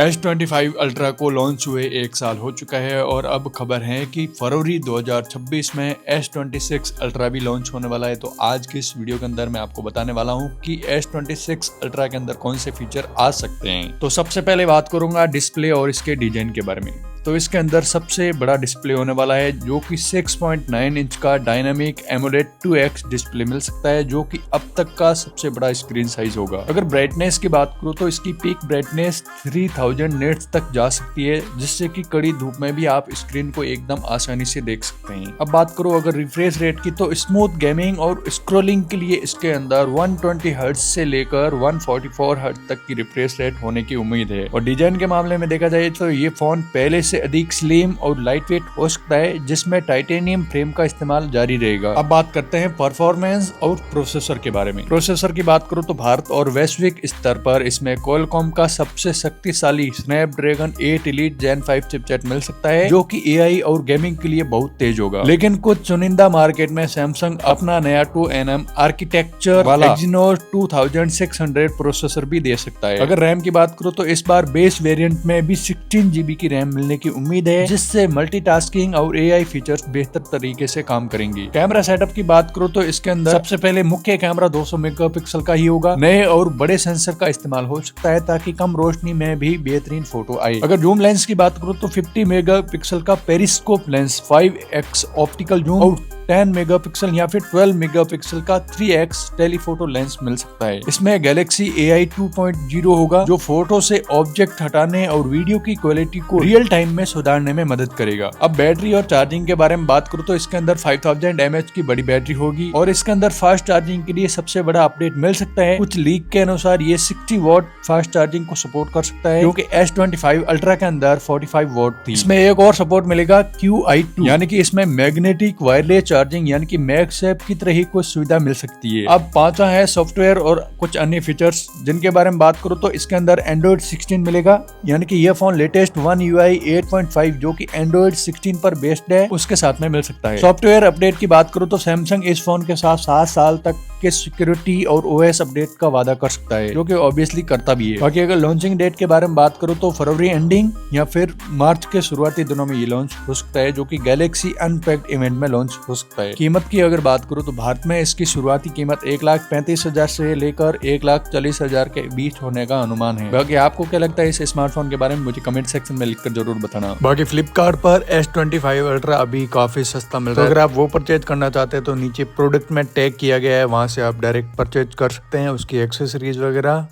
S25 ultra को launch हुए 1 साल हो चुका है और अब खबर है कि फरवरी 2026 में S26 अल्ट्रा भी लॉन्च होने वाला है। तो आज की इस वीडियो के अंदर मैं आपको बताने वाला हूं कि S26 अल्ट्रा के अंदर कौन से फीचर आ सकते हैं। तो सबसे पहले बात करूंगा डिस्प्ले और इसके डिजाइन के बारे में। तो इसके अंदर सबसे बड़ा डिस्प्ले होने वाला है जो कि 6.9 इंच का डायनामिक एमोलेड 2x डिस्प्ले मिल सकता है, जो कि अब तक का सबसे बड़ा स्क्रीन साइज होगा। अगर ब्राइटनेस की बात करूं तो इसकी पीक ब्राइटनेस 3000 निट्स तक जा सकती है, जिससे कि कड़ी धूप में भी आप स्क्रीन को एकदम आसानी से देख सकते हैं। अब बात करो अगर रिफ्रेश रेट की, तो स्मूथ गेमिंग और स्क्रोलिंग के लिए इसके अंदर 120 हर्ट्ज से लेकर 144 हर्ट्ज तक की रिफ्रेश रेट होने की उम्मीद है। और डिजाइन के मामले में देखा जाए तो ये फोन पहले से अधिक स्लिम और लाइट वेट हो सकता है, जिसमें टाइटेनियम फ्रेम का इस्तेमाल जारी रहेगा। अब बात करते हैं परफॉर्मेंस और प्रोसेसर के बारे में। प्रोसेसर की बात करो तो भारत और वैश्विक स्तर पर इसमें क्वालकॉम का सबसे शक्तिशाली स्नैपड्रैगन 8 एलीट जेन 5 चिपसेट मिल सकता है, जो कि एआई और गेमिंग के लिए बहुत तेज होगा। लेकिन कुछ चुनिंदा मार्केट में सैमसंग अपना नया 2nm आर्किटेक्चर वाला Exynos 2600 प्रोसेसर भी दे सकता है। अगर रैम की बात करो तो इस बार बेस वेरिएंट में भी 16 GB की रैम मिलने की उम्मीद है, जिससे मल्टीटास्किंग और एआई फीचर्स बेहतर तरीके से काम करेंगे। कैमरा सेटअप की बात करो तो इसके अंदर सबसे पहले मुख्य कैमरा 200 मेगापिक्सल का ही होगा। नए और बड़े सेंसर का इस्तेमाल हो सकता है ताकि कम रोशनी में भी बेहतरीन फोटो आए। अगर जूम लेंस की बात करो तो 50 मेगापिक्सल का periscope lens, 5x optical zoom और 10 मेगापिक्सल या फिर 12 मेगापिक्सल का 3x टेलीफोटो लेंस मिल सकता है। इसमें गैलेक्सी AI 2.0 होगा, जो फोटो से ऑब्जेक्ट हटाने और वीडियो की क्वालिटी को रियल टाइम में सुधारने में मदद करेगा। अब बैटरी और चार्जिंग के बारे में बात करूं तो इसके अंदर 5000 mAh की बड़ी बैटरी होगी और इसके अंदर फास्ट चार्जिंग के लिए सबसे बड़ा अपडेट मिल सकता है। कुछ लीक के अनुसार ये 60 वॉट फास्ट चार्जिंग को सपोर्ट कर सकता है, क्योंकि S25 अल्ट्रा के अंदर 45 वॉट थी। इसमें एक और सपोर्ट मिलेगा QI2, यानी कि इसमें मैग्नेटिक वायरलेस चार्जिंग यानी कि मैगसेफ की तरह ही कुछ सुविधा मिल सकती है। अब पांचवा है सॉफ्टवेयर और कुछ अन्य फीचर्स, जिनके बारे में बात करूं तो इसके अंदर Android 16 मिलेगा, यानी कि यह फोन लेटेस्ट One UI 8.5 जो कि Android 16 पर बेस्ड है उसके साथ में मिल सकता है। सॉफ्टवेयर अपडेट की बात करूं तो सैमसंग इस फोन के साथ 7 साल तक के सिक्योरिटी और OS अपडेट का वादा कर सकता है, जो कि ऑब्वियसली करता भी है। बाकी अगर लॉन्चिंग डेट के बारे में बात करूं तो फरवरी एंडिंग या फिर मार्च के शुरुआती दिनों में ये लॉन्च हो सकता है, जो कि गैलेक्सी अनपैक्ड इवेंट में लॉन्च हो सकता है। कीमत की अगर बात करूं तो भारत में इसकी शुरुआती कीमत 1,35,000 से लेकर 1,40,000 के बीच होने का अनुमान है। बाकी आपको क्या लगता है इस स्मार्टफोन के बारे में, मुझे कमेंट सेक्शन में लिखकर जरूर बताना। बाकी फ्लिपकार्ट पर S25 अल्ट्रा अभी काफी सस्ता मिल रहा है। अगर आप वो परचेज करना चाहते हैं तो नीचे प्रोडक्ट में टैग किया गया है, वहां से आप डायरेक्ट परचेज कर सकते हैं उसकी एक्सेसरीज वगैरह।